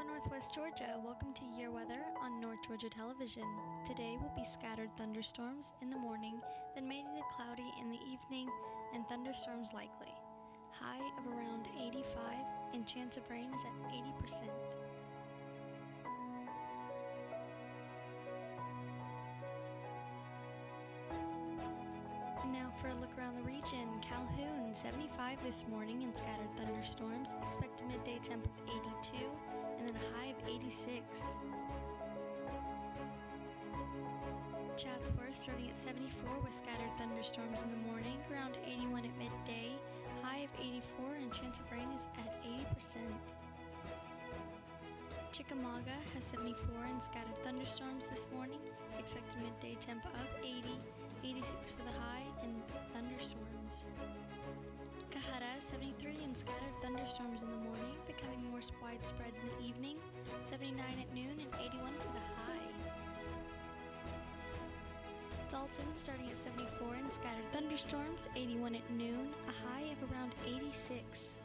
Hello, Northwest Georgia. Welcome to Year Weather on North Georgia Television. Today will be scattered thunderstorms in the morning, then mainly cloudy in the evening, and thunderstorms likely. High of around 85, and chance of rain is at 80%. Now for a look around the region. Calhoun, 75 this morning and scattered thunderstorms. Expect a midday temp of 82 and then a high of 86. Chatsworth starting at 74 with scattered thunderstorms in the morning, around 81 at midday, high of 84 and chance of rain is at 80%. Chickamauga has 74 and scattered thunderstorms this morning. Expect a midday temp of 80, 86 for the high, and thunderstorms. Kahara, 73 and scattered thunderstorms in the morning, becoming more widespread in the evening. 79 at noon and 81 for the high. Dalton, starting at 74 and scattered thunderstorms, 81 at noon, a high of around 86.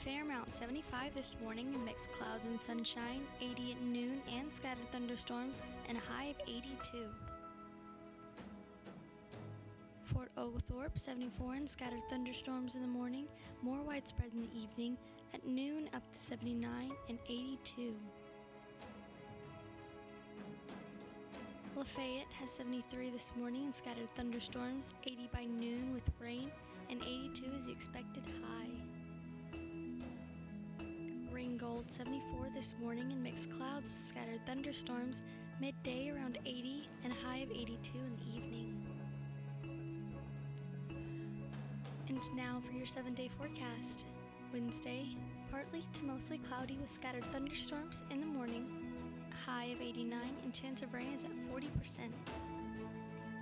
Fairmount, 75 this morning and mixed clouds and sunshine, 80 at noon and scattered thunderstorms, and a high of 82. Fort Oglethorpe, 74 and scattered thunderstorms in the morning, more widespread in the evening, at noon up to 79 and 82. Lafayette has 73 this morning and scattered thunderstorms, 80 by noon with rain, and 82 is the expected high. Ringgold, 74 this morning and mixed clouds with scattered thunderstorms, midday around 80 and a high of 82 in the evening. And now for your 7-day forecast. Wednesday, partly to mostly cloudy with scattered thunderstorms in the morning, a high of 89 and chance of rain is at 40%.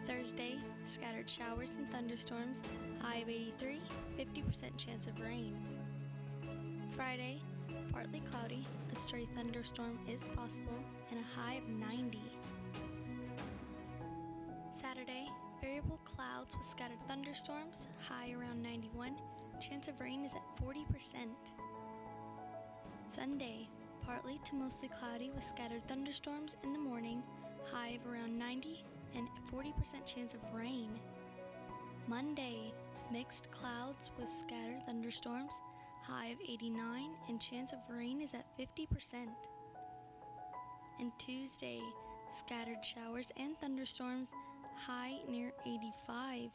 Thursday, scattered showers and thunderstorms, high of 83, 50% chance of rain. Friday, partly cloudy, a stray thunderstorm is possible, and a high of 90. Saturday, variable clouds with scattered thunderstorms, high around 91, chance of rain is at 40%. Sunday, partly to mostly cloudy with scattered thunderstorms in the morning, high of around 90, and 40% chance of rain. Monday, mixed clouds with scattered thunderstorms, high of 89 and chance of rain is at 50%. And Tuesday, scattered showers and thunderstorms, high near 85.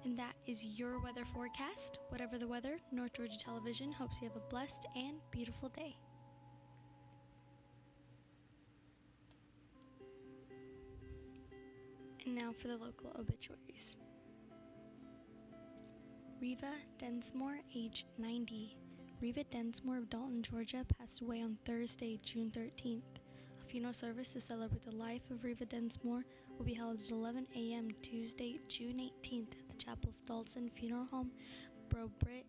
And that is your weather forecast. Whatever the weather, North Georgia Television hopes you have a blessed and beautiful day. And now for the local obituaries. Reva Densmore, age 90. Reva Densmore of Dalton, Georgia, passed away on Thursday, June 13th. A funeral service to celebrate the life of Reva Densmore will be held at 11 a.m. Tuesday, June 18th at the Chapel of Dalton Funeral Home, Bro-Britt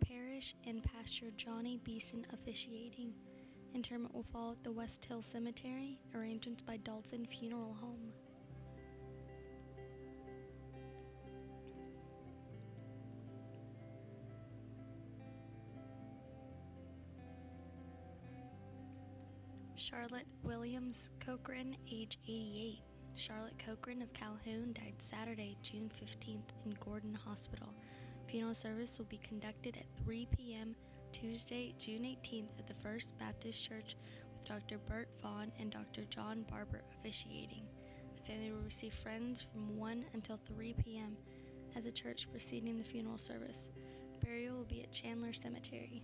Parish, and Pastor Johnny Beeson officiating. Interment will follow at the West Hill Cemetery, arrangements by Dalton Funeral Home. Charlotte Williams Cochran, age 88. Charlotte Cochran of Calhoun died Saturday, June 15th in Gordon Hospital. Funeral service will be conducted at 3 p.m. Tuesday, June 18th at the First Baptist Church with Dr. Bert Vaughn and Dr. John Barber officiating. The family will receive friends from 1 until 3 p.m. at the church preceding the funeral service. Burial will be at Chandler Cemetery.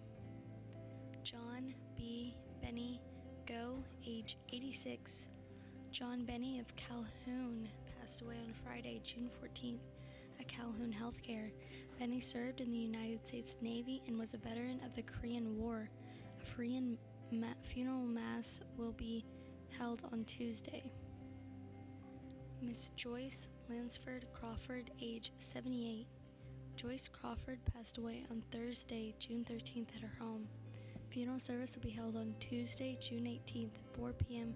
John B. Benny Go, age 86. John Benny of Calhoun passed away on Friday, June 14th at Calhoun Healthcare. Benny served in the United States Navy and was a veteran of the Korean War. A funeral mass will be held on Tuesday. Miss Joyce Lansford Crawford, age 78. Joyce Crawford passed away on Thursday, June 13th at her home. Funeral service will be held on Tuesday, June 18th at 4 p.m.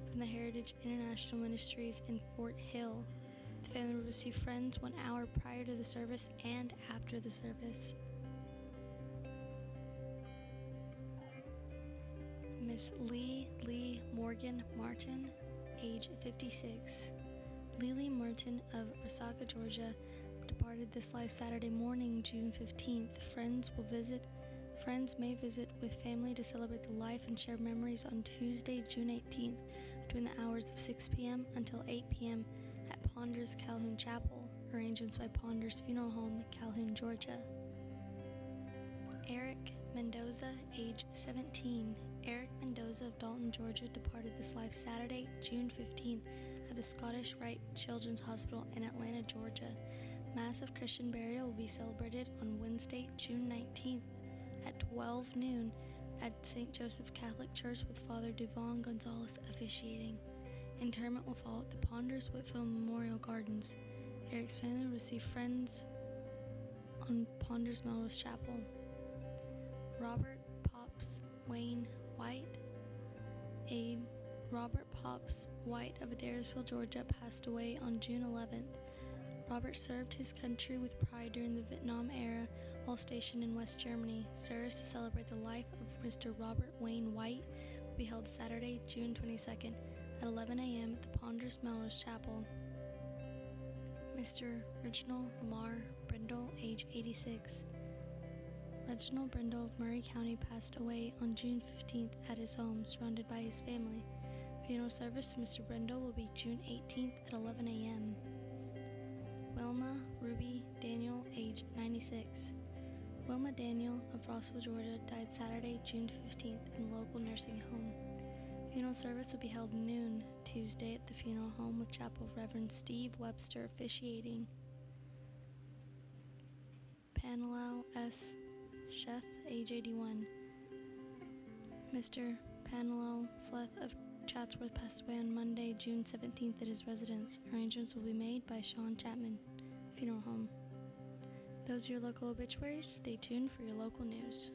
from the Heritage International Ministries in Fort Hill. The family will receive friends 1 hour prior to the service and after the service. Miss Lee Morgan Martin, age 56. Lee Martin of Resaca, Georgia, departed this life Saturday morning, June 15th. Friends may visit with family to celebrate the life and share memories on Tuesday, June 18th, between the hours of 6 p.m. until 8 p.m. at Ponders Calhoun Chapel. Arrangements by Ponders Funeral Home, Calhoun, Georgia. Eric Mendoza, age 17. Eric Mendoza of Dalton, Georgia, departed this life Saturday, June 15th, at the Scottish Rite Children's Hospital in Atlanta, Georgia. Mass of Christian burial will be celebrated on Wednesday, June 19th at 12 noon at St. Joseph Catholic Church with Father Duvon Gonzalez officiating. Interment will follow at the Ponders Whitfield Memorial Gardens. Eric's family will receive friends on Ponders Melrose Chapel. Robert Pops Wayne White. Robert Pops White of Adairsville, Georgia, passed away on June 11th. Robert served his country with pride during the Vietnam era while stationed in West Germany. Service to celebrate the life of Mr. Robert Wayne White will be held Saturday, June 22nd at 11 a.m. at the Ponders Melrose Chapel. Mr. Reginald Lamar Brindle, age 86. Reginald Brindle of Murray County passed away on June 15th at his home, surrounded by his family. Funeral service for Mr. Brindle will be June 18th at 11 a.m. Wilma Ruby Daniel, age 96. Wilma Daniel of Rossville, Georgia, died Saturday, June 15th in a local nursing home. Funeral service will be held noon Tuesday at the funeral home with Chapel Reverend Steve Webster officiating. Panalal S. Sheth, age 81. Mr. Panalal Sleth of Chatsworth passed away on Monday, June 17th at his residence. Arrangements will be made by Sean Chapman Funeral Home. Those are your local obituaries. Stay tuned for your local news.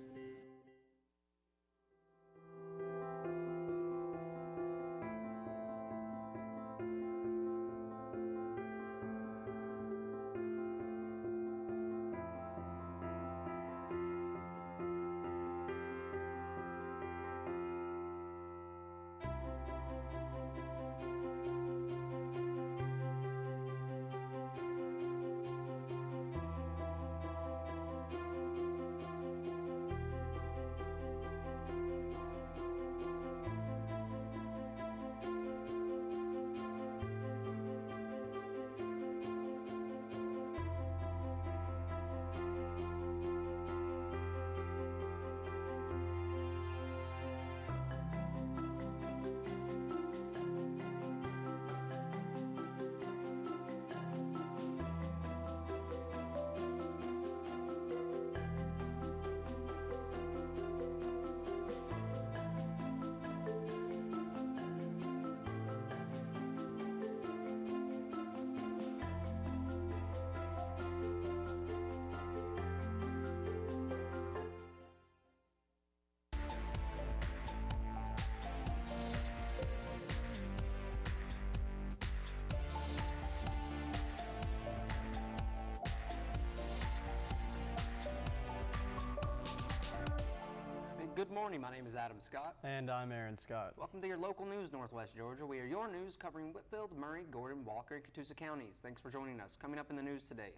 Good morning, my name is Adam Scott. And I'm Aaron Scott. Welcome to your local news, Northwest Georgia. We are your news covering Whitfield, Murray, Gordon, Walker, and Catoosa counties. Thanks for joining us. Coming up in the news today,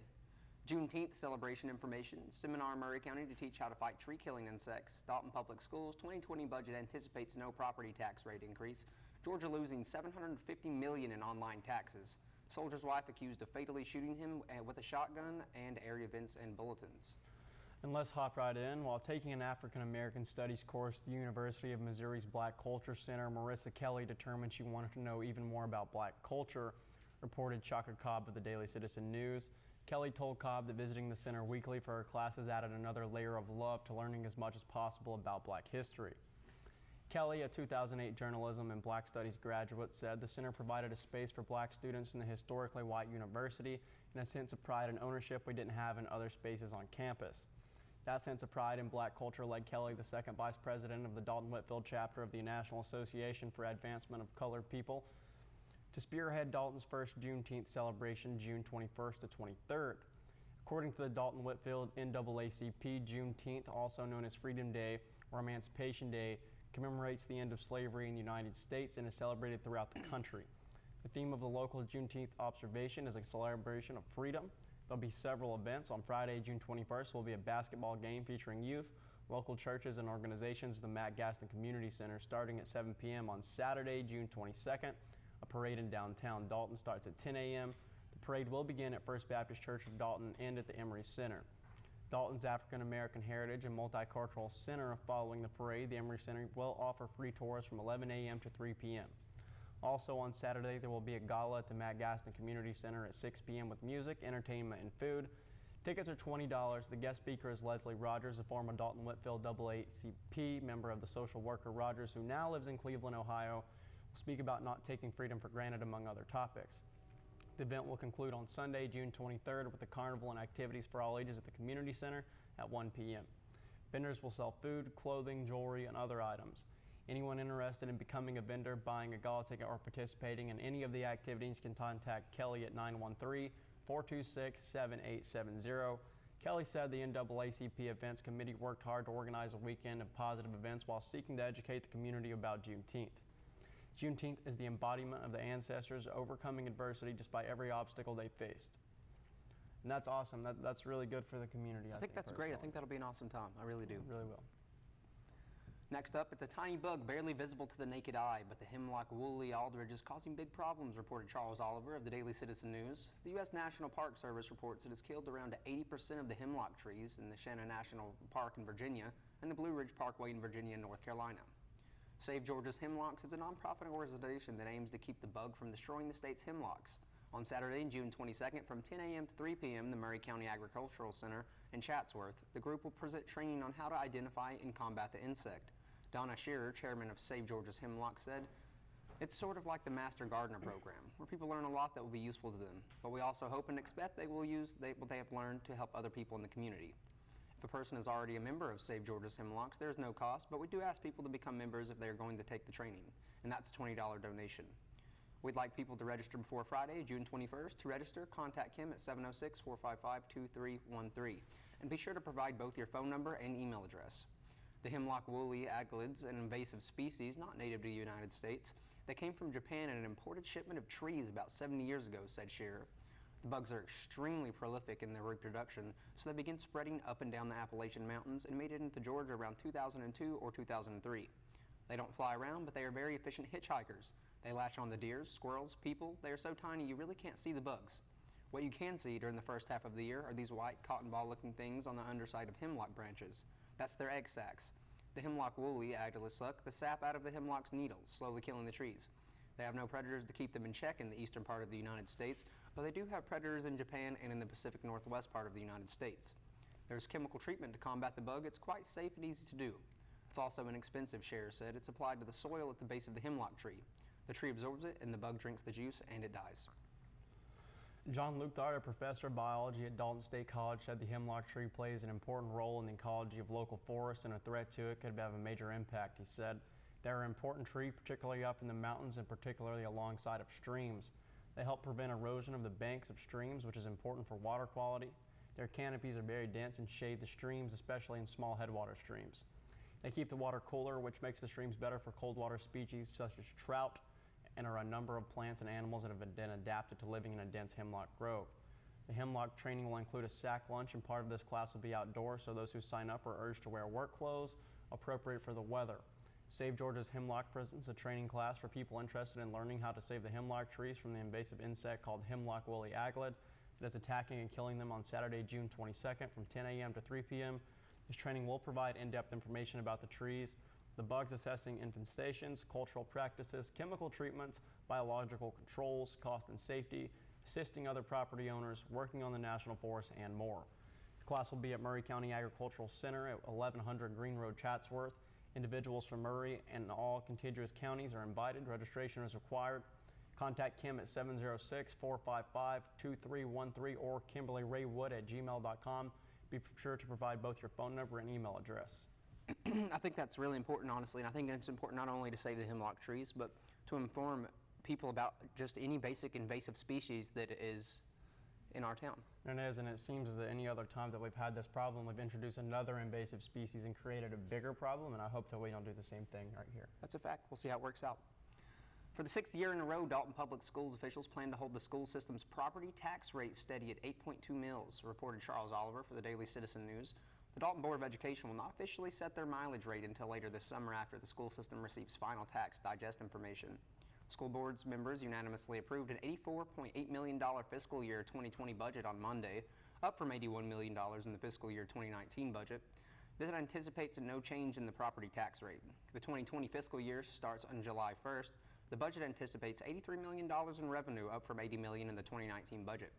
Juneteenth celebration information, seminar in Murray County to teach how to fight tree killing insects, Dalton Public Schools 2020 budget anticipates no property tax rate increase, Georgia losing $750 million in online taxes, soldier's wife accused of fatally shooting him with a shotgun, and area events and bulletins. And let's hop right in. While taking an African American Studies course at the University of Missouri's Black Culture Center, Marissa Kelly determined she wanted to know even more about Black culture, reported Chaka Cobb of the Daily Citizen News. Kelly told Cobb that visiting the center weekly for her classes added another layer of love to learning as much as possible about Black history. Kelly, a 2008 journalism and Black Studies graduate, said the center provided a space for Black students in the historically white university and a sense of pride and ownership we didn't have in other spaces on campus. That sense of pride in Black culture led Kelly, the second vice president of the Dalton Whitfield chapter of the National Association for Advancement of Colored People, to spearhead Dalton's first Juneteenth celebration, June 21st to 23rd. According to the Dalton Whitfield NAACP, Juneteenth, also known as Freedom Day or Emancipation Day, commemorates the end of slavery in the United States and is celebrated throughout the country. The theme of the local Juneteenth observation is a celebration of freedom. There'll be several events. On Friday, June 21st, will be a basketball game featuring youth, local churches, and organizations at the Matt Gaston Community Center starting at 7 p.m. On Saturday, June 22nd, a parade in downtown Dalton starts at 10 a.m. The parade will begin at First Baptist Church of Dalton and at the Emory Center. Dalton's African American Heritage and Multicultural Center. Following the parade, the Emory Center will offer free tours from 11 a.m. to 3 p.m. Also on Saturday, there will be a gala at the Matt Gaston Community Center at 6 p.m. with music, entertainment, and food. Tickets are $20. The guest speaker is Leslie Rogers, a former Dalton Whitfield AACP member of the social worker Rogers, who now lives in Cleveland, Ohio. Will speak about not taking freedom for granted, among other topics. The event will conclude on Sunday, June 23rd, with a carnival and activities for all ages at the community center at 1 p.m. Vendors will sell food, clothing, jewelry, and other items. Anyone interested in becoming a vendor, buying a gala ticket, or participating in any of the activities can contact Kelly at 913-426-7870. Kelly said the NAACP Events Committee worked hard to organize a weekend of positive events while seeking to educate the community about Juneteenth. Juneteenth is the embodiment of the ancestors overcoming adversity despite every obstacle they faced. And that's awesome. That's really good for the community. I think that's great. I think that'll be an awesome time. I really do. It really will. Next up, it's a tiny bug barely visible to the naked eye, but the hemlock woolly aldrich is causing big problems, reported Charles Oliver of the Daily Citizen News. The U.S. National Park Service reports it has killed around 80% of the hemlock trees in the Shannon National Park in Virginia and the Blue Ridge Parkway in Virginia and North Carolina. Save Georgia's Hemlocks is a nonprofit organization that aims to keep the bug from destroying the state's hemlocks. On Saturday, June 22nd, from 10 a.m. to 3 p.m., the Murray County Agricultural Center in Chatsworth, the group will present training on how to identify and combat the insect. Donna Shearer, chairman of Save Georgia's Hemlock, said, "It's sort of like the Master Gardener program, where people learn a lot that will be useful to them, but we also hope and expect they will use what they have learned to help other people in the community." If a person is already a member of Save Georgia's Hemlocks, there is no cost, but we do ask people to become members if they are going to take the training, and that's a $20 donation. We'd like people to register before Friday, June 21st. To register, contact Kim at 706-455-2313, and be sure to provide both your phone number and email address. The hemlock woolly aglid's an invasive species not native to the United States that came from Japan in an imported shipment of trees about 70 years ago, said Shearer. The bugs are extremely prolific in their reproduction, so they began spreading up and down the Appalachian Mountains and made it into Georgia around 2002 or 2003. They don't fly around, but they are very efficient hitchhikers. They latch on to deers, squirrels, people. They are so tiny you really can't see the bugs. What you can see during the first half of the year are these white cotton ball looking things on the underside of hemlock branches. That's their egg sacs. The hemlock woolly aglid suck the sap out of the hemlock's needles, slowly killing the trees. They have no predators to keep them in check in the eastern part of the United States, but they do have predators in Japan and in the Pacific Northwest part of the United States. There's chemical treatment to combat the bug. It's quite safe and easy to do. It's also inexpensive, Shearer said. It's applied to the soil at the base of the hemlock tree. The tree absorbs it, and the bug drinks the juice, and it dies. John Lukthart, a professor of biology at Dalton State College, said the hemlock tree plays an important role in the ecology of local forests, and a threat to it could have a major impact. He said, "They're an important tree, particularly up in the mountains and particularly alongside of streams. They help prevent erosion of the banks of streams, which is important for water quality. Their canopies are very dense and shade the streams, especially in small headwater streams. They keep the water cooler, which makes the streams better for cold water species such as trout, and are a number of plants and animals that have been adapted to living in a dense hemlock grove. The hemlock training will include a sack lunch, and part of this class will be outdoors, so those who sign up are urged to wear work clothes appropriate for the weather. Save Georgia's Hemlock presents a training class for people interested in learning how to save the hemlock trees from the invasive insect called hemlock woolly aglid that is attacking and killing them on Saturday, June 22nd from 10 a.m. to 3 p.m. This training will provide in-depth information about the trees, the bugs, assessing infestations, cultural practices, chemical treatments, biological controls, cost and safety, assisting other property owners, working on the national forest, and more. The class will be at Murray County Agricultural Center at 1100 Green Road, Chatsworth. Individuals from Murray and all contiguous counties are invited. Registration is required. Contact Kim at 706-455-2313 or KimberlyRayWood@gmail.com. Be sure to provide both your phone number and email address. I think that's really important, honestly, and I think it's important not only to save the hemlock trees, but to inform people about just any basic invasive species that is in our town. And it is, and it seems that any other time that we've had this problem, we've introduced another invasive species and created a bigger problem, and I hope that we don't do the same thing right here. That's a fact. We'll see how it works out. For the 6th year in a row, Dalton Public Schools officials plan to hold the school system's property tax rate steady at 8.2 mils, reported Charles Oliver for the Daily Citizen News. The Dalton Board of Education will not officially set their mileage rate until later this summer after the school system receives final tax digest information. School board's members unanimously approved an $84.8 million fiscal year 2020 budget on Monday, up from $81 million in the fiscal year 2019 budget. This anticipates no change in the property tax rate. The 2020 fiscal year starts on July 1st. The budget anticipates $83 million in revenue, up from $80 million in the 2019 budget.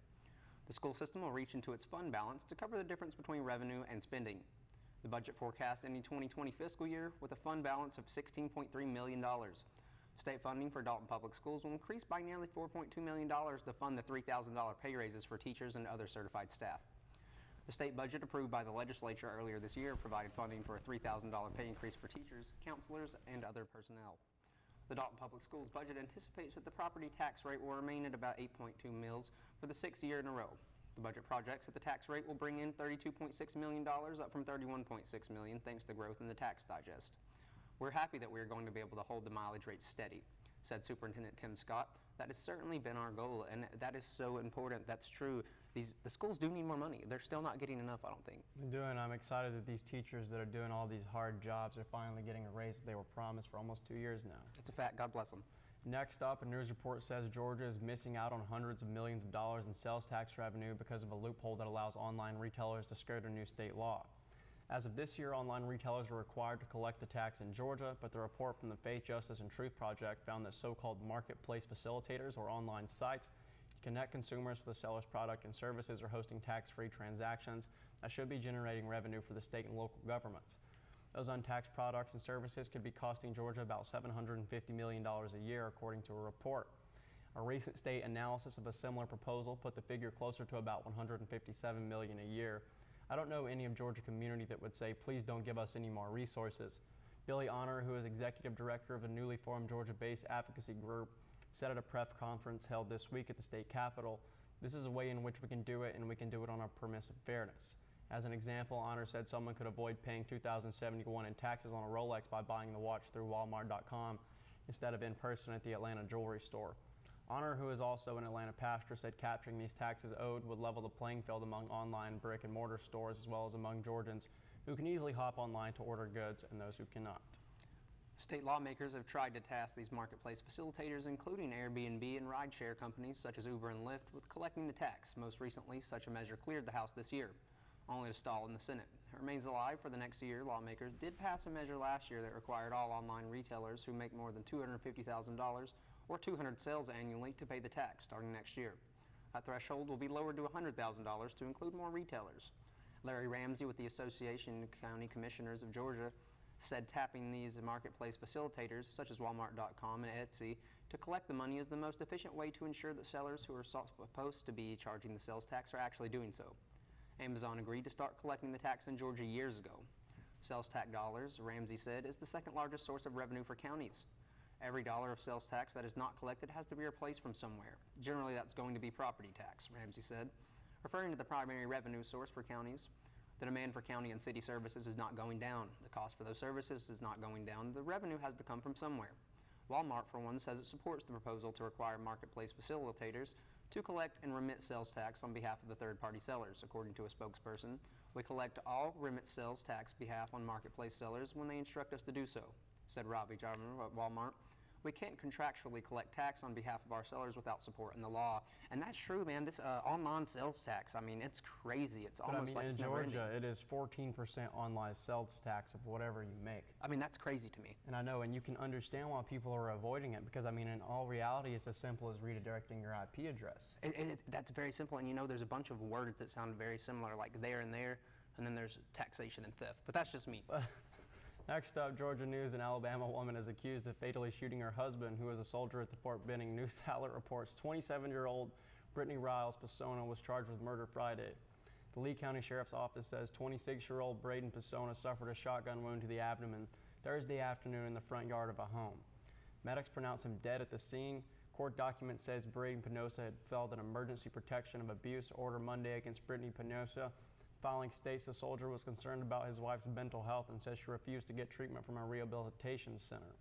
The school system will reach into its fund balance to cover the difference between revenue and spending. The budget forecasts any 2020 fiscal year with a fund balance of $16.3 million. State funding for Dalton Public Schools will increase by nearly $4.2 million to fund the $3,000 pay raises for teachers and other certified staff. The state budget approved by the legislature earlier this year provided funding for a $3,000 pay increase for teachers, counselors, and other personnel. The Dalton Public Schools budget anticipates that the property tax rate will remain at about 8.2 mils for the 6th year in a row. The budget projects that the tax rate will bring in $32.6 million, up from $31.6 million, thanks to growth in the tax digest. We're happy that we're going to be able to hold the mileage rate steady, said Superintendent Tim Scott. That has certainly been our goal, and that is so important. That's true. The schools do need more money. They're still not getting enough, I don't think. They do, and I'm excited that these teachers that are doing all these hard jobs are finally getting a raise that they were promised for almost 2 years now. It's a fact. God bless them. Next up, a news report says Georgia is missing out on hundreds of millions of dollars in sales tax revenue because of a loophole that allows online retailers to skirt a new state law. As of this year, online retailers are required to collect the tax in Georgia, but the report from the Faith, Justice, and Truth Project found that so-called marketplace facilitators or online sites connect consumers with the seller's product and services or hosting tax-free transactions that should be generating revenue for the state and local governments. Those untaxed products and services could be costing Georgia about $750 million a year, according to a report. A recent state analysis of a similar proposal put the figure closer to about $157 million a year. I don't know any of Georgia community that would say, please don't give us any more resources. Billy Honor, who is executive director of a newly formed Georgia-based advocacy group, said at a press conference held this week at the state capitol, this is a way in which we can do it, and we can do it on a premise of fairness. As an example, Honor said someone could avoid paying $2,071 in taxes on a Rolex by buying the watch through Walmart.com instead of in person at the Atlanta jewelry store. Honor, who is also an Atlanta pastor, said capturing these taxes owed would level the playing field among online brick and mortar stores as well as among Georgians who can easily hop online to order goods and those who cannot. State lawmakers have tried to task these marketplace facilitators, including Airbnb and rideshare companies such as Uber and Lyft, with collecting the tax. Most recently, such a measure cleared the House this year, only to stall in the Senate. It remains alive for the next year. Lawmakers did pass a measure last year that required all online retailers who make more than $250,000 or 200 sales annually to pay the tax starting next year. That threshold will be lowered to $100,000 to include more retailers. Larry Ramsey with the Association of County Commissioners of Georgia said tapping these marketplace facilitators such as Walmart.com and Etsy to collect the money is the most efficient way to ensure that sellers who are supposed to be charging the sales tax are actually doing so. Amazon agreed to start collecting the tax in Georgia years ago. Sales tax dollars, Ramsey said, is the second largest source of revenue for counties. Every dollar of sales tax that is not collected has to be replaced from somewhere. Generally, that's going to be property tax, Ramsey said. Referring to the primary revenue source for counties, the demand for county and city services is not going down. The cost for those services is not going down. The revenue has to come from somewhere. Walmart, for one, says it supports the proposal to require marketplace facilitators to collect and remit sales tax on behalf of the third-party sellers. According to a spokesperson, we collect all remit sales tax behalf on marketplace sellers when they instruct us to do so, said Ravi Jarman at Walmart. We can't contractually collect tax on behalf of our sellers without support in the law. And that's true, man. This online sales tax, I mean, it's crazy. It's almost like it's never ending. In Georgia, it is 14% online sales tax of whatever you make. I mean, that's crazy to me. And I know, and you can understand why people are avoiding it because, I mean, in all reality, it's as simple as redirecting your IP address. That's very simple. And, you know, there's a bunch of words that sound very similar, like there, and then there's taxation and theft. But that's just me. Next up, Georgia news. An Alabama woman is accused of fatally shooting her husband, who was a soldier at the Fort Benning. News outlet reports 27-year-old Brittany Riles Pisona was charged with murder Friday. The Lee County Sheriff's Office says 26-year-old Braden Pisona suffered a shotgun wound to the abdomen Thursday afternoon in the front yard of a home. Medics pronounced him dead at the scene, Court document says Braden Penosa had filed an emergency protection of abuse order Monday against Brittany Penosa. Filing states the soldier was concerned about his wife's mental health and says she refused to get treatment from a rehabilitation center.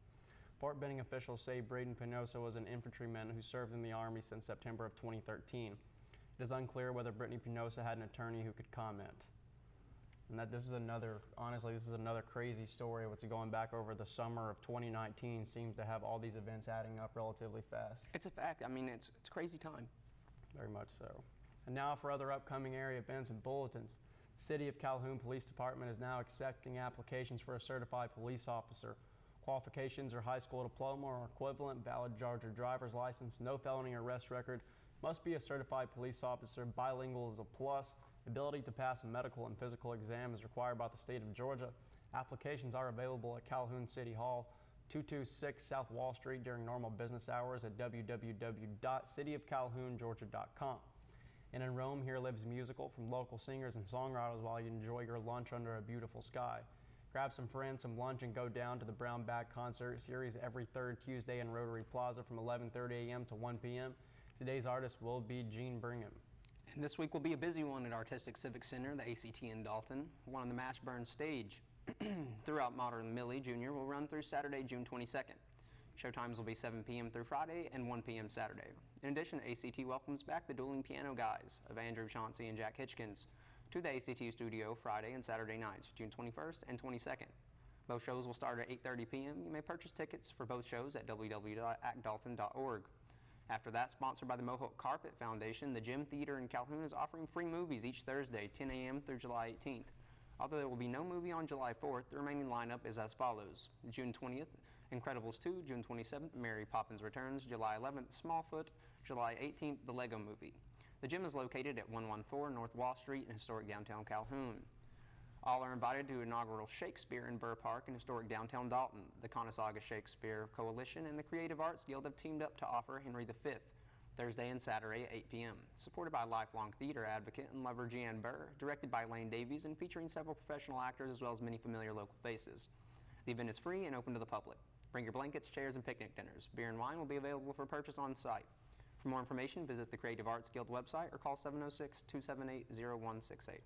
Fort Benning officials say Braden Penosa was an infantryman who served in the Army since September of 2013. It is unclear whether Brittany Penosa had an attorney who could comment. And this is another crazy story. What's going back over the summer of 2019 seems to have all these events adding up relatively fast. It's a fact. I mean, it's a crazy time. Very much so. And now for other upcoming area events and bulletins. City of Calhoun Police Department is now accepting applications for a certified police officer. Qualifications are high school diploma or equivalent, valid Georgia driver's license, no felony arrest record, must be a certified police officer, bilingual is a plus, ability to pass a medical and physical exam is required by the state of Georgia. Applications are available at Calhoun City Hall, 226 South Wall Street during normal business hours at www.cityofcalhoungeorgia.com. And in Rome, Here Lives musical from local singers and songwriters while you enjoy your lunch under a beautiful sky. Grab some friends, some lunch, and go down to the Brown Bag Concert Series every third Tuesday in Rotary Plaza from 11:30 a.m. to 1 p.m. Today's artist will be Gene Brigham. And this week will be a busy one at Artistic Civic Center, the ACT in Dalton. One on the Mashburn stage throughout Modern Millie Jr. will run through Saturday, June 22nd. Showtimes will be 7 p.m. through Friday and 1 p.m. Saturday. In addition, ACT welcomes back the dueling piano guys of Andrew Chauncey and Jack Hitchkins to the ACT studio Friday and Saturday nights, June 21st and 22nd. Both shows will start at 8:30 p.m. You may purchase tickets for both shows at www.actdalton.org. After that, sponsored by the Mohawk Carpet Foundation, the Gym Theater in Calhoun is offering free movies each Thursday, 10 a.m. through July 18th. Although there will be no movie on July 4th, the remaining lineup is as follows. June 20th, Incredibles 2, June 27th, Mary Poppins Returns, July 11th, Smallfoot, July 18th, The Lego Movie. The gym is located at 114 North Wall Street in historic downtown Calhoun. All are invited to inaugural Shakespeare in Burr Park in historic downtown Dalton. The Conasauga Shakespeare Coalition and the Creative Arts Guild have teamed up to offer Henry V, Thursday and Saturday at 8 p.m. Supported by lifelong theater advocate and lover Jeanne Burr, directed by Lane Davies and featuring several professional actors as well as many familiar local faces. The event is free and open to the public. Bring your blankets, chairs, and picnic dinners. Beer and wine will be available for purchase on site. For more information, visit the Creative Arts Guild website or call 706-278-0168.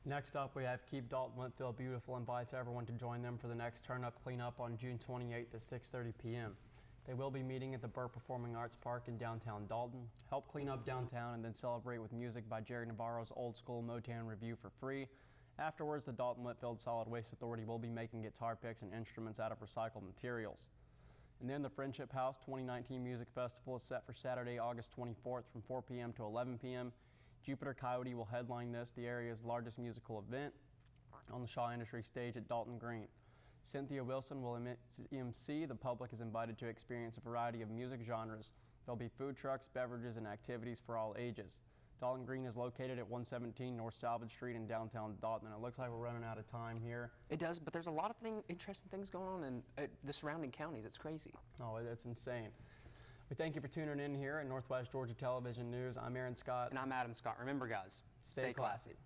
Next up, we have Keep Dalton Whitfield Beautiful invites everyone to join them for the next Turn Up Cleanup on June 28th at 6:30 p.m. They will be meeting at the Burr Performing Arts Park in downtown Dalton. Help clean up downtown and then celebrate with music by Jerry Navarro's Old School Motown Review for free. Afterwards, the Dalton Whitfield Solid Waste Authority will be making guitar picks and instruments out of recycled materials. And then the Friendship House 2019 Music Festival is set for Saturday, August 24th from 4 p.m. to 11 p.m. Jupiter Coyote will headline this, the area's largest musical event, on the Shaw Industry stage at Dalton Green. Cynthia Wilson will MC. The public is invited to experience a variety of music genres. There'll be food trucks, beverages, and activities for all ages. Dalton Green is located at 117 North Salvage Street in downtown Dalton. It looks like we're running out of time here. It does, but there's a lot of interesting things going on in the surrounding counties. It's crazy. Oh, it's insane. We thank you for tuning in here at Northwest Georgia Television News. I'm Aaron Scott. And I'm Adam Scott. Remember, guys, stay classy.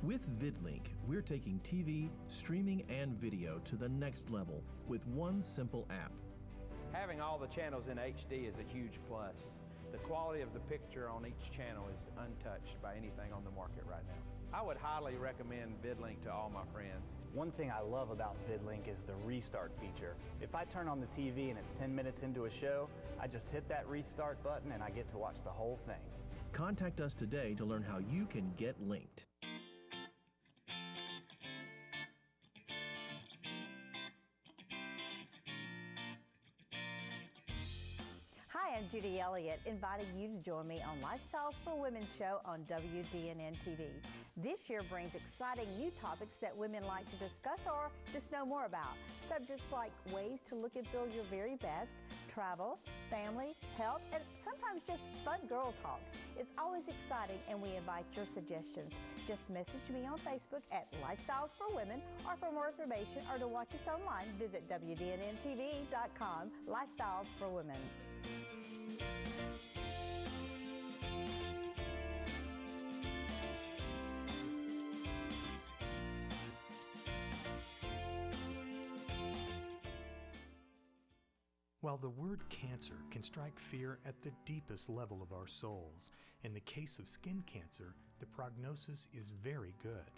With VidLink, we're taking TV, streaming, and video to the next level with one simple app. Having all the channels in HD is a huge plus. The quality of the picture on each channel is untouched by anything on the market right now. I would highly recommend VidLink to all my friends. One thing I love about VidLink is the restart feature. If I turn on the TV and it's 10 minutes into a show, I just hit that restart button and I get to watch the whole thing. Contact us today to learn how you can get linked. Hi, I'm Judy Elliott, inviting you to join me on Lifestyles for Women show on WDNN TV. This year brings exciting new topics that women like to discuss or just know more about. Subjects like ways to look and feel your very best, travel, family, health, and sometimes just fun girl talk. It's always exciting, and we invite your suggestions. Just message me on Facebook at Lifestyles for Women, or for more information or to watch us online, visit WDNNTV.com, Lifestyles for Women. While the word cancer can strike fear at the deepest level of our souls, in the case of skin cancer, the prognosis is very good.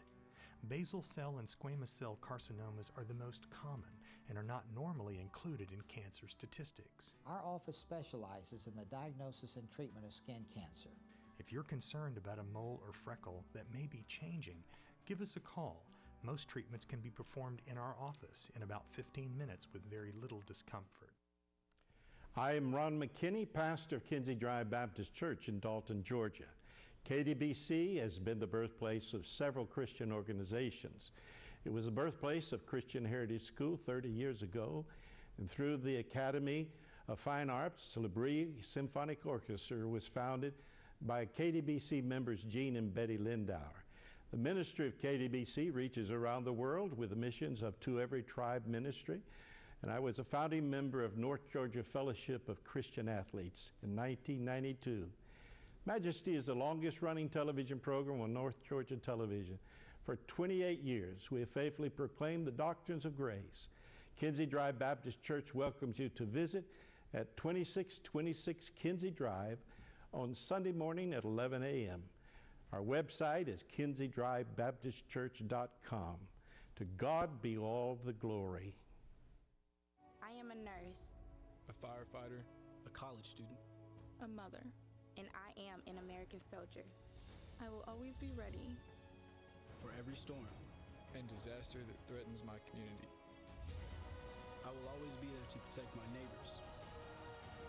Basal cell and squamous cell carcinomas are the most common and are not normally included in cancer statistics. Our office specializes in the diagnosis and treatment of skin cancer. If you're concerned about a mole or freckle that may be changing, give us a call. Most treatments can be performed in our office in about 15 minutes with very little discomfort. I am Ron McKinney, pastor of Kinsey Drive Baptist Church in Dalton, Georgia. KDBC has been the birthplace of several Christian organizations. It was the birthplace of Christian Heritage School 30 years ago, and through the Academy of Fine Arts, Labrie Symphonic Orchestra was founded by KDBC members Gene and Betty Lindauer. The ministry of KDBC reaches around the world with the missions of To Every Tribe Ministry, and I was a founding member of North Georgia Fellowship of Christian Athletes in 1992. Majesty is the longest running television program on North Georgia television. For 28 years, we have faithfully proclaimed the doctrines of grace. Kinsey Drive Baptist Church welcomes you to visit at 2626 Kinsey Drive on Sunday morning at 11 a.m. Our website is kinseydrivebaptistchurch.com. To God be all the glory. I am a nurse, a firefighter, a college student, a mother, and I am an American soldier. I will always be ready for every storm and disaster that threatens my community. I will always be there to protect my neighbors,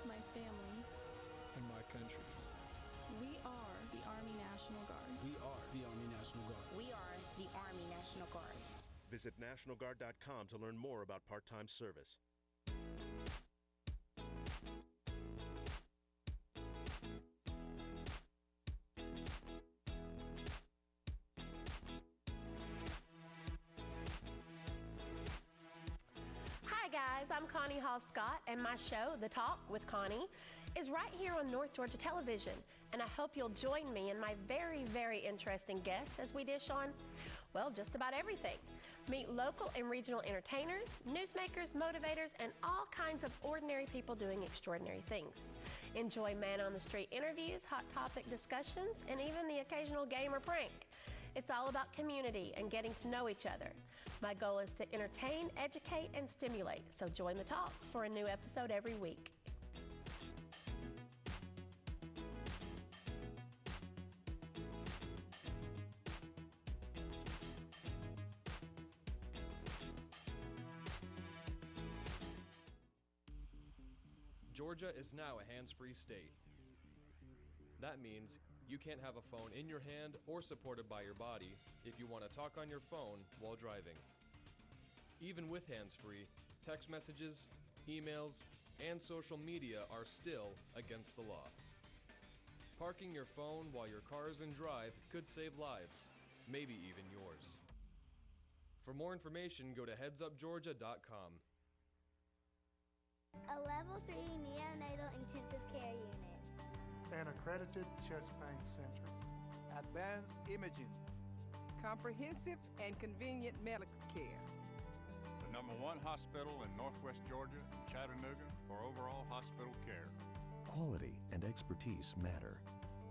my family, and my country. We are the Army National Guard. We are the Army National Guard. We are the Army National Guard. Visit nationalguard.com to learn more about part-time service. Hi guys, I'm Connie Hall Scott, and my show, The Talk with Connie, is right here on North Georgia Television, and I hope you'll join me and my very, very interesting guests as we dish on, well, just about everything. Meet local and regional entertainers, newsmakers, motivators, and all kinds of ordinary people doing extraordinary things. Enjoy man-on-the-street interviews, hot topic discussions, and even the occasional game or prank. It's all about community and getting to know each other. My goal is to entertain, educate, and stimulate, so join the talk for a new episode every week. Georgia is now a hands-free state. That means you can't have a phone in your hand or supported by your body if you want to talk on your phone while driving. Even with hands-free, text messages, emails, and social media are still against the law. Parking your phone while your car is in drive could save lives, maybe even yours. For more information, go to headsupgeorgia.com. A Level 3 neonatal intensive care unit. An accredited chest pain center. Advanced imaging. Comprehensive and convenient medical care. The #1 hospital in Northwest Georgia, Chattanooga, for overall hospital care. Quality and expertise matter.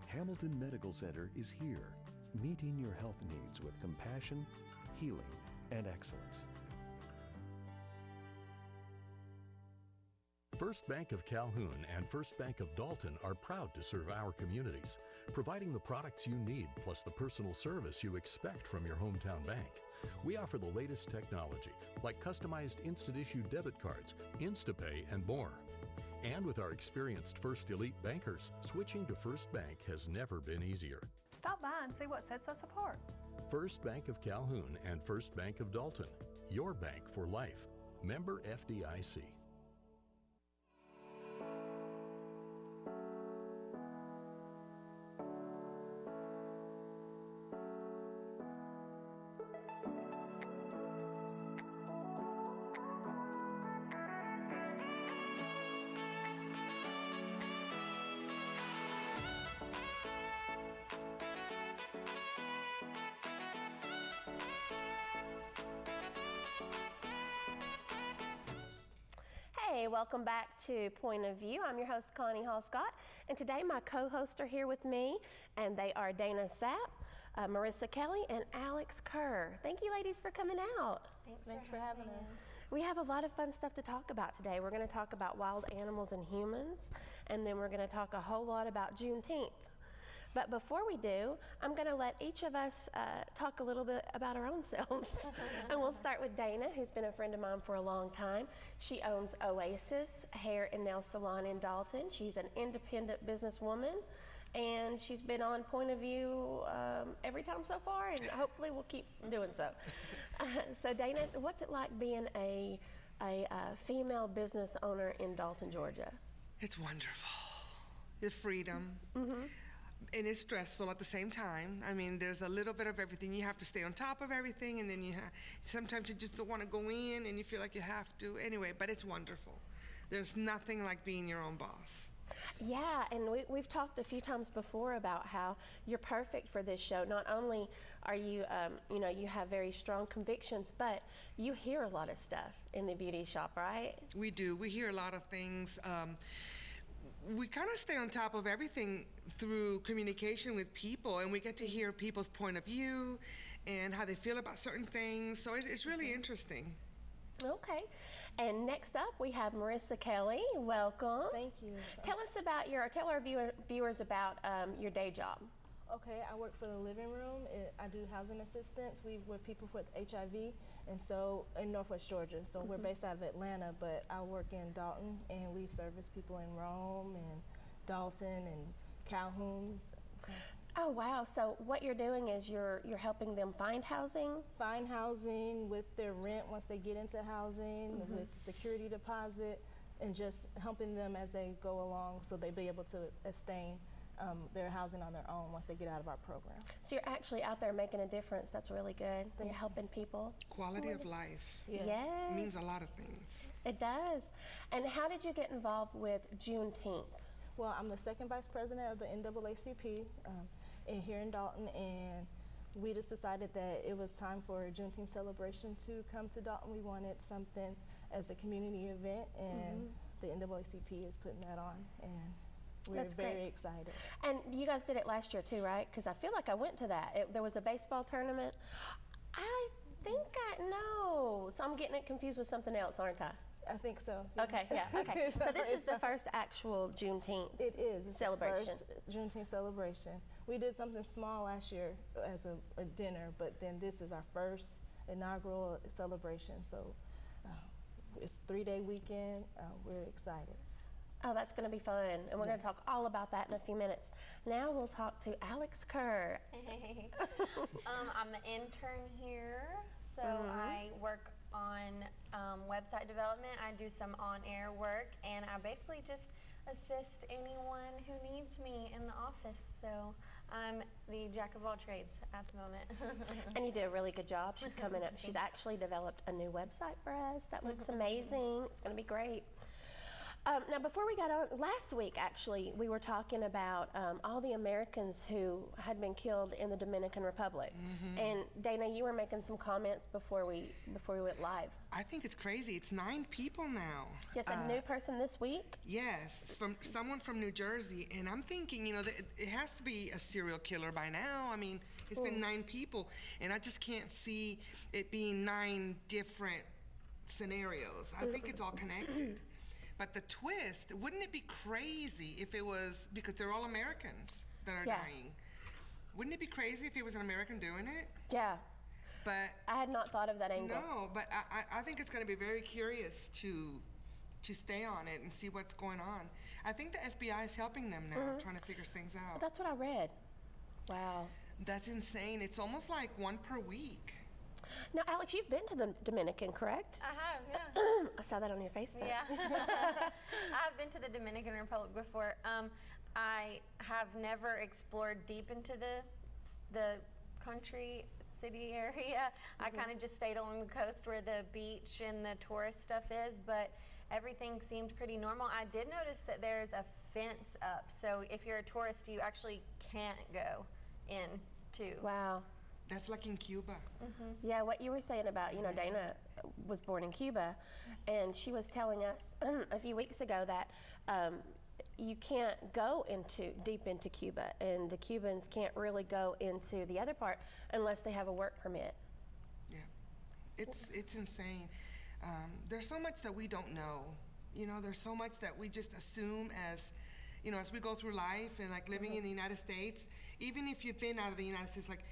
Hamilton Medical Center is here, meeting your health needs with compassion, healing, and excellence. First Bank of Calhoun and First Bank of Dalton are proud to serve our communities, providing the products you need plus the personal service you expect from your hometown bank. We offer the latest technology, like customized instant issue debit cards, InstaPay, and more. And with our experienced First Elite bankers, switching to First Bank has never been easier. Stop by and see what sets us apart. First Bank of Calhoun and First Bank of Dalton. Your bank for life. Member FDIC. Hey, welcome back to Point of View. I'm your host, Connie Hall Scott, and today my co-hosts are here with me, and they are Dana Sapp, Marissa Kelly, and Alex Kerr. Thank you, ladies, for coming out. Thanks for having us. We have a lot of fun stuff to talk about today. We're going to talk about wild animals and humans, and then we're going to talk a whole lot about Juneteenth. But before we do, I'm going to let each of us talk a little bit about our own selves. And we'll start with Dana, who's been a friend of mine for a long time. She owns Oasis Hair and Nail Salon in Dalton. She's an independent businesswoman, and she's been on Point of View every time so far, and hopefully we'll keep doing so. So Dana, what's it like being a female business owner in Dalton, Georgia? It's wonderful. The freedom. Mm-hmm. And it's stressful at the same time. I mean, there's a little bit of everything. You have to stay on top of everything, and then sometimes you just don't want to go in, and you feel like you have to. Anyway, but it's wonderful. There's nothing like being your own boss. Yeah, and we've talked a few times before about how you're perfect for this show. Not only are you, you have very strong convictions, but you hear a lot of stuff in the beauty shop, right? We do. We hear a lot of things. We kind of stay on top of everything through communication with people, and we get to hear people's point of view and how they feel about certain things. So it's really interesting. Okay. And next up, we have Marissa Kelly. Welcome. Thank you. Tell our viewers about your day job. Okay, I work for the living room. I do housing assistance. We work people with HIV, and so in Northwest Georgia. So we're based out of Atlanta, but I work in Dalton, and we service people in Rome and Dalton and Calhoun. So. Oh wow! So what you're doing is you're helping them find housing. Find housing with their rent once they get into housing, with security deposit, and just helping them as they go along, so they be able to sustain their housing on their own once they get out of our program. So you're actually out there making a difference. That's really good. You're helping people. Quality of life. Yes. Means a lot of things. It does. And how did you get involved with Juneteenth? Well, I'm the second vice president of the NAACP here in Dalton, and we just decided that it was time for a Juneteenth celebration to come to Dalton. We wanted something as a community event, and the NAACP is putting that on, and we're very excited. And you guys did it last year too, right? Because I feel like I went to that. There was a baseball tournament. I think I know. So I'm getting it confused with something else, aren't I? I think so. Yeah. Okay, yeah, okay. So this is the first actual Juneteenth It's celebration. The first Juneteenth celebration. We did something small last year as a dinner, but then this is our first inaugural celebration. So it's a 3-day weekend. We're excited. Oh, that's going to be fun, and we're going to talk all about that in a few minutes. Now we'll talk to Alex Kerr. Hey. I'm the intern here, so I work on website development. I do some on-air work, and I basically just assist anyone who needs me in the office. So I'm the jack of all trades at the moment. And you did a really good job. She's coming up. She's actually developed a new website for us. That looks amazing. It's going to be great. Now, before we got on, last week actually, we were talking about all the Americans who had been killed in the Dominican Republic. And Dana, you were making some comments before we went live. I think it's crazy. It's 9 people now. Yes, a new person this week? Yes, it's from someone from New Jersey. And I'm thinking, it has to be a serial killer by now. I mean, it's been 9 people. And I just can't see it being 9 different scenarios. I think it's all connected. But the twist, wouldn't it be crazy if it was, because they're all Americans that are dying. Wouldn't it be crazy if it was an American doing it? Yeah. But I had not thought of that angle. No, but I think it's going to be very curious to to stay on it and see what's going on. I think the FBI is helping them now, trying to figure things out. That's what I read. Wow. That's insane. It's almost like one per week. Now, Alex, you've been to the Dominican, correct? I have, yeah. I saw that on your Facebook. Yeah. I've been to the Dominican Republic before. I have never explored deep into the country, city area. I kind of just stayed along the coast where the beach and the tourist stuff is, but everything seemed pretty normal. I did notice that there's a fence up, so if you're a tourist, you actually can't go in too. Wow. That's like in Cuba. Yeah, what you were saying about, Dana was born in Cuba, and she was telling us a few weeks ago that you can't go deep into Cuba, and the Cubans can't really go into the other part unless they have a work permit. Yeah, it's insane. There's so much that we don't know. There's so much that we just assume as we go through life and like living in the United States. Even if you've been out of the United States, like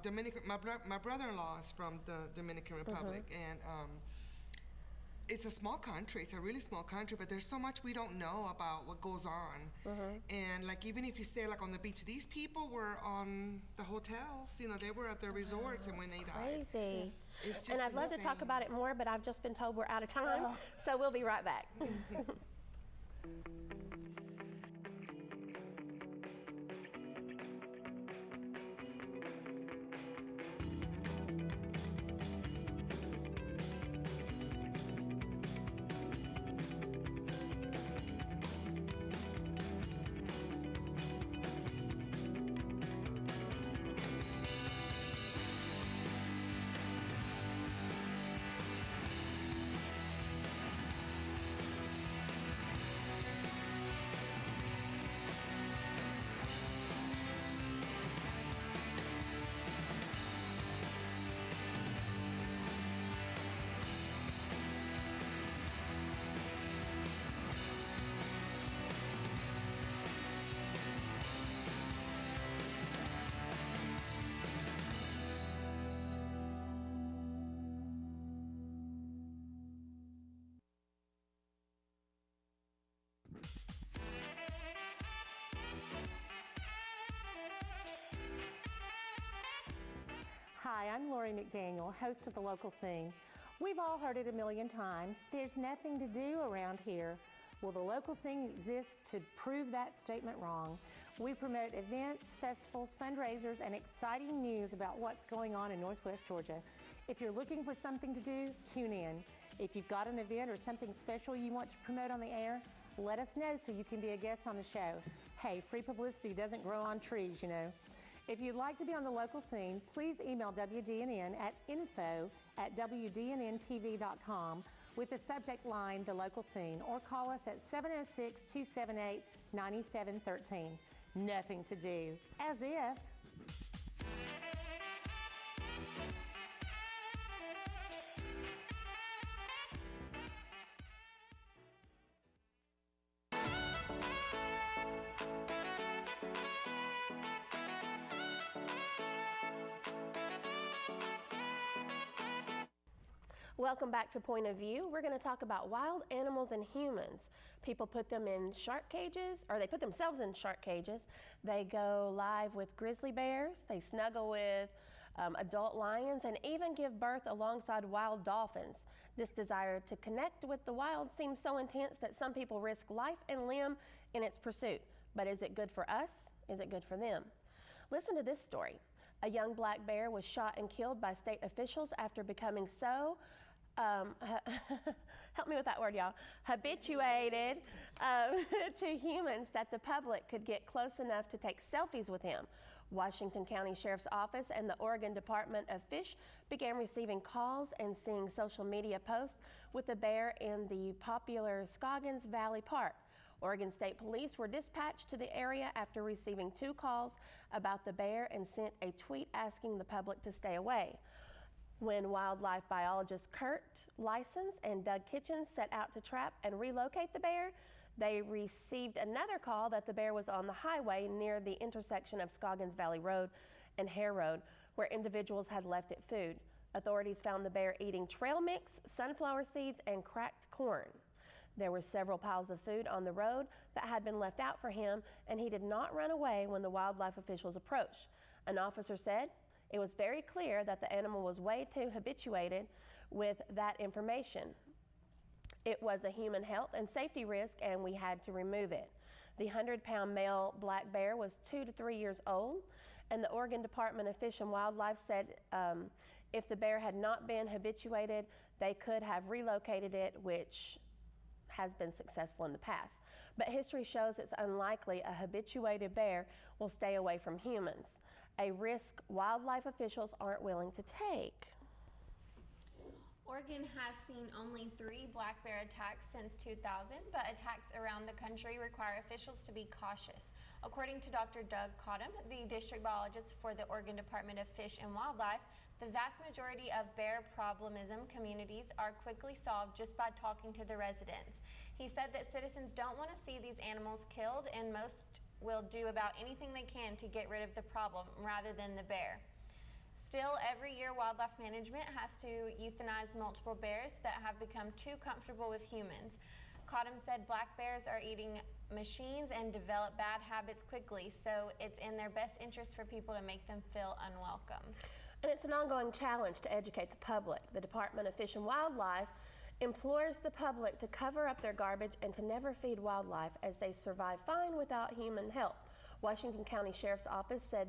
Dominican, my brother-in-law is from the Dominican Republic, and it's a small country. It's a really small country, but there's so much we don't know about what goes on. And like even if you stay like on the beach, these people were on the hotels. They were at their resorts, and when they died. Crazy. It's just and I'd love to talk about it more, but I've just been told we're out of time, so we'll be right back. Hi, I'm Lori McDaniel, host of The Local Scene. We've all heard it a million times. There's nothing to do around here. Well, The Local Scene exists to prove that statement wrong. We promote events, festivals, fundraisers, and exciting news about what's going on in Northwest Georgia. If you're looking for something to do, tune in. If you've got an event or something special you want to promote on the air, let us know so you can be a guest on the show. Hey, free publicity doesn't grow on trees, If you'd like to be on The Local Scene, please email WDNN at info@WDNNTV.com with the subject line, The Local Scene, or call us at 706-278-9713. Nothing to do, as if. Welcome back to Point of View. We're going to talk about wild animals and humans. People put them in shark cages, or they put themselves in shark cages. They go live with grizzly bears. They snuggle with adult lions and even give birth alongside wild dolphins. This desire to connect with the wild seems so intense that some people risk life and limb in its pursuit. But is it good for us? Is it good for them? Listen to this story. A young black bear was shot and killed by state officials after becoming so help me with that word, y'all, habituated to humans that the public could get close enough to take selfies with him. Washington County Sheriff's Office and the Oregon Department of Fish began receiving calls and seeing social media posts with the bear in the popular Scoggins Valley Park. Oregon State Police were dispatched to the area after receiving 2 calls about the bear and sent a tweet asking the public to stay away. When wildlife biologists Kurt License and Doug Kitchens set out to trap and relocate the bear, they received another call that the bear was on the highway near the intersection of Scoggins Valley Road and Hare Road, where individuals had left it food. Authorities found the bear eating trail mix, sunflower seeds, and cracked corn. There were several piles of food on the road that had been left out for him, and he did not run away when the wildlife officials approached. An officer said it was very clear that the animal was way too habituated with that information. It was a human health and safety risk, and we had to remove it. The 100-pound male black bear was 2 to 3 years old, and the Oregon Department of Fish and Wildlife said if the bear had not been habituated, they could have relocated it, which has been successful in the past. But history shows it's unlikely a habituated bear will stay away from humans, a risk wildlife officials aren't willing to take. Oregon has seen only 3 black bear attacks since 2000, but attacks around the country require officials to be cautious. According to Dr. Doug Cottom, the district biologist for the Oregon Department of Fish and Wildlife, the vast majority of bear problemism communities are quickly solved just by talking to the residents. He said that citizens don't want to see these animals killed, and most will do about anything they can to get rid of the problem rather than the bear. Still, every year wildlife management has to euthanize multiple bears that have become too comfortable with humans. Cottom said black bears are eating machines and develop bad habits quickly, so it's in their best interest for people to make them feel unwelcome. And it's an ongoing challenge to educate the public. The Department of Fish and Wildlife implores the public to cover up their garbage and to never feed wildlife, as they survive fine without human help. Washington County Sheriff's Office said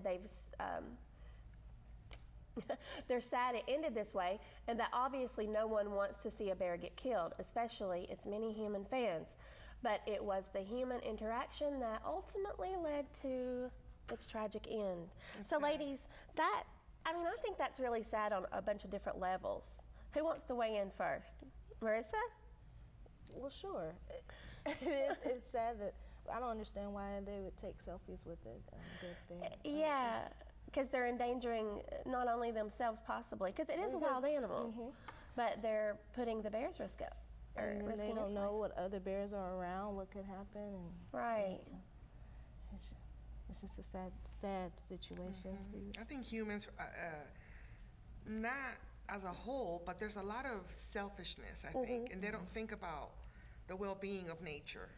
they're sad it ended this way, and that obviously no one wants to see a bear get killed, especially its many human fans. But it was the human interaction that ultimately led to its tragic end. So ladies, I think that's really sad on a bunch of different levels. Who wants to weigh in first? Marissa? Well, sure. It's sad that I don't understand why they would take selfies with a dead bear. Yeah, because they're endangering not only themselves possibly, because it is a wild animal, but they're putting the bear's risk up. And then they don't know what other bears are around, what could happen. And right. It's just a sad situation. I think humans, not as a whole, but there's a lot of selfishness, I think, and they don't think about the well-being of nature.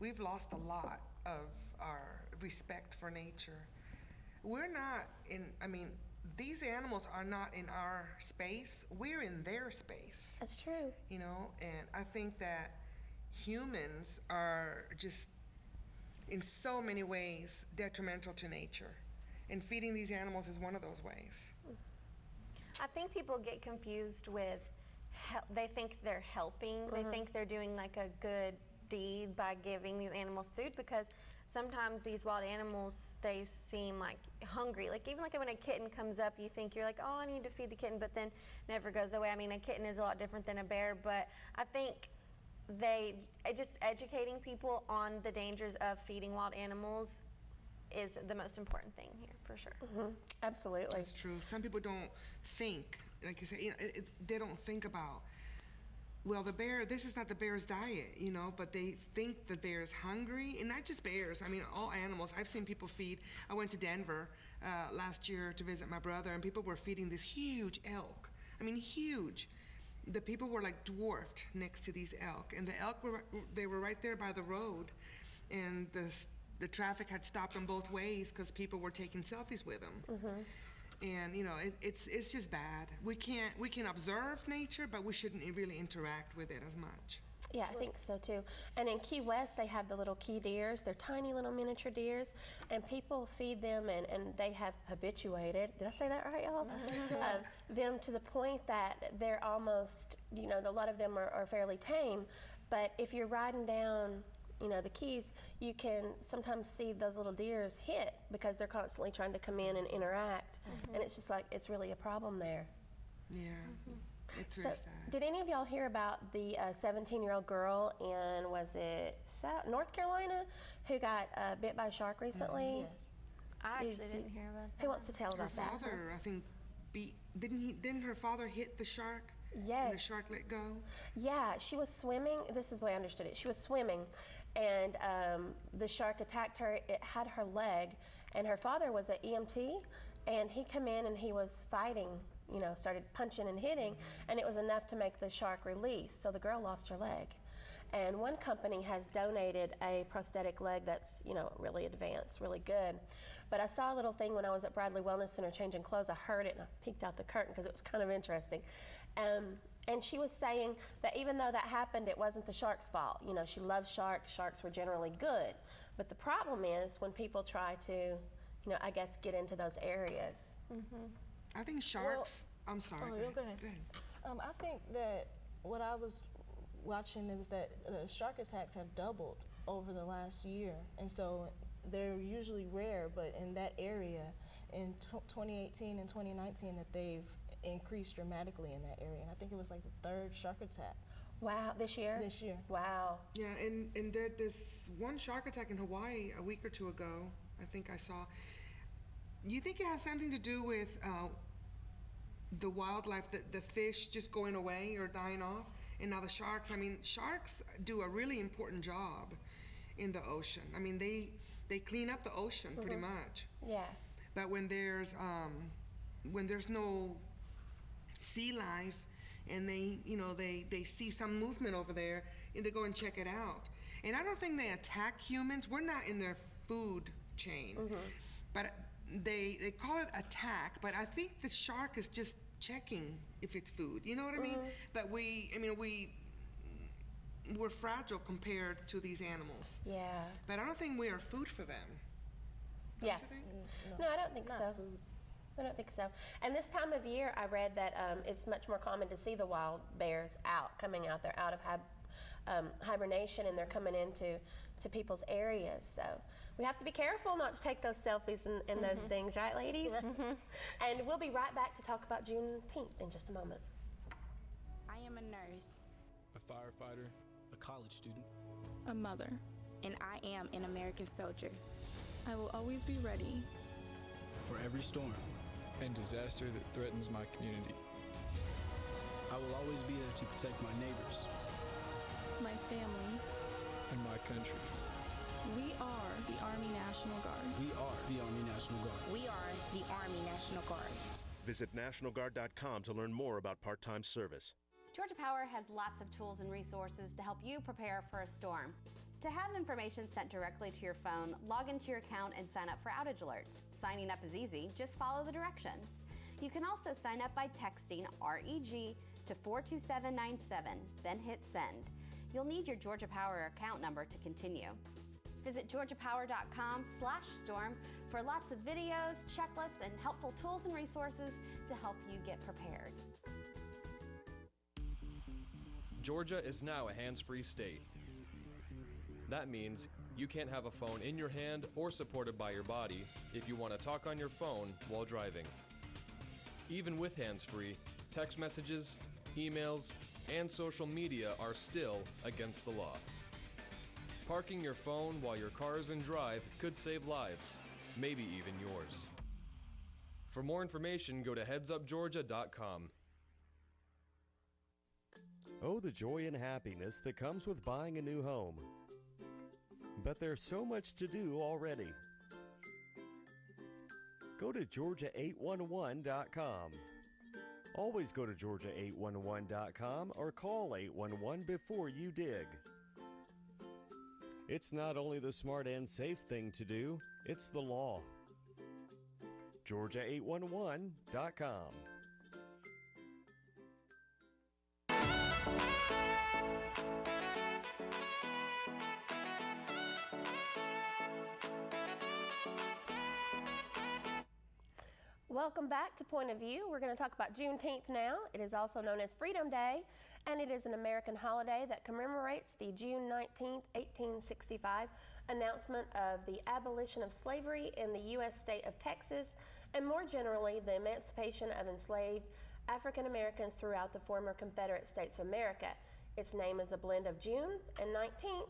We've lost a lot of our respect for nature. We're not these animals are not in our space. We're in their space. That's true. You know, and I think that humans are just in so many ways detrimental to nature. And feeding these animals is one of those ways. I think people get confused with, they think they're helping. They think they're doing like a good deed by giving these animals food, because sometimes these wild animals, they seem like hungry. Like even like when a kitten comes up, you think you're like, oh, I need to feed the kitten, but then never goes away. I mean, a kitten is a lot different than a bear, but I think just educating people on the dangers of feeding wild animals is the most important thing here, for sure. Absolutely. That's true. Some people don't think, like you say, they don't think about, well, the bear, this is not the bear's diet, but they think the bear's hungry, and not just bears, I mean, all animals. I've seen people feed. I went to Denver last year to visit my brother, and people were feeding this huge elk. I mean, huge. The people were like dwarfed next to these elk, and the elk they were right there by the road, and the traffic had stopped them both ways because people were taking selfies with them. And it's just bad. We can observe nature, but we shouldn't really interact with it as much. Yeah, I think so too. And in Key West, they have the little key deers. They're tiny little miniature deers, and people feed them, and they have habituated, did I say that right, y'all? Them to the point that they're almost, a lot of them are fairly tame, but if you're riding down the Keys, you can sometimes see those little deers hit because they're constantly trying to come in and interact. And it's just like, it's really a problem there. Yeah, it's really sad. Did any of y'all hear about the 17-year-old girl in, was it North Carolina, who got bit by a shark recently? Yes. I actually didn't hear about that. Who wants to tell about that? Her father, I think, didn't her father hit the shark? Yes. And the shark let go? Yeah, she was swimming. This is the way I understood it. She was swimming, and the shark attacked her. It had her leg, and her father was an EMT, and he come in and he was fighting, started punching and hitting, and it was enough to make the shark release. So the girl lost her leg. And one company has donated a prosthetic leg that's, really advanced, really good. But I saw a little thing when I was at Bradley Wellness Center changing clothes. I heard it and I peeked out the curtain because it was kind of interesting. And she was saying that even though that happened, it wasn't the shark's fault. She loves sharks. Sharks were generally good. But the problem is when people try to, I guess, get into those areas. I think sharks. I'm sorry. Oh, go ahead. I think that what I was watching was that shark attacks have doubled over the last year, and so they're usually rare. But in that area, in 2018 and 2019, that they've increased dramatically in that area, and I think it was like the 3rd shark attack. Wow, this year? This year. Wow. Yeah, and there's one shark attack in Hawaii a week or two ago, I think I saw. You think it has something to do with the wildlife, the fish just going away or dying off? And now the sharks, sharks do a really important job in the ocean. They clean up the ocean pretty much. Yeah. But when there's no sea life, and they see some movement over there, and they go and check it out. And I don't think they attack humans. We're not in their food chain, but they call it attack. But I think the shark is just checking if it's food. You know what I mean? That we're fragile compared to these animals. Yeah. But I don't think we are food for them. Don't you think? No, I don't think so. Food. I don't think so. And this time of year, I read that it's much more common to see the wild bears coming out. They're out of hibernation, and they're coming into people's areas. So we have to be careful not to take those selfies and those things, right, ladies? And we'll be right back to talk about Juneteenth in just a moment. I am a nurse, A firefighter, a college student, a mother, and I am an American soldier. I will always be ready for every storm and disaster that threatens my community. I will always be there to protect my neighbors my family. and my country. We are the Army National Guard. We are the Army National Guard. We are the Army National Guard. Visit nationalguard.com to learn more about part-time service. Georgia Power has lots of tools and resources to help you prepare for a storm. To have information sent directly to your phone, log into your account and sign up for outage alerts. Signing up is easy, just follow the directions. You can also sign up by texting REG to 42797, then hit send. You'll need your Georgia Power account number to continue. Visit georgiapower.com/storm for lots of videos, checklists, and helpful tools and resources to help you get prepared. Georgia is now a hands-free state. That means you can't have a phone in your hand or supported by your body if you want to talk on your phone while driving. Even with hands-free, text messages, emails, and social media are still against the law. Parking your phone while your car is in drive could save lives, maybe even yours. For more information, go to headsupgeorgia.com. Oh, the joy and happiness that comes with buying a new home. But there's so much to do already. Go to Georgia811.com. Always go to Georgia811.com or call 811 before you dig. It's not only the smart and safe thing to do, it's the law. Georgia811.com. Welcome back to Point of View. We're going to talk about Juneteenth now. It is also known as Freedom Day, and it is an American holiday that commemorates the June 19, 1865 announcement of the abolition of slavery in the U.S. state of Texas, and more generally, the emancipation of enslaved African Americans throughout the former Confederate States of America. Its name is a blend of June and 19th,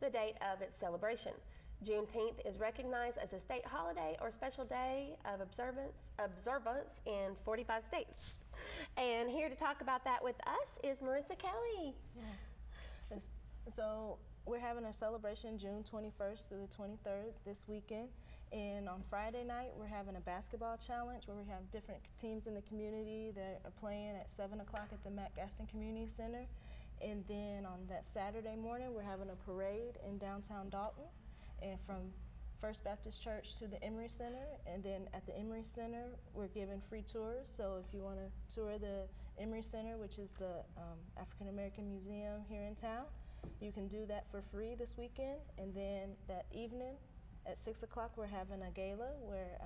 the date of its celebration. Juneteenth is recognized as a state holiday or special day of observance in 45 states. And here to talk about that with us is Marissa Kelly. Yes. So we're having a celebration June 21st through the 23rd this weekend. And on Friday night, we're having a basketball challenge where we have different teams in the community that are playing at 7 o'clock at the Matt Gaston Community Center. And then on that Saturday morning, we're having a parade in downtown Dalton, and from First Baptist Church to the Emory Center. And then at the Emory Center, we're giving free tours. So if you want to tour the Emory Center, which is the African American Museum here in town, you can do that for free this weekend. And then that evening at 6 o'clock, we're having a gala where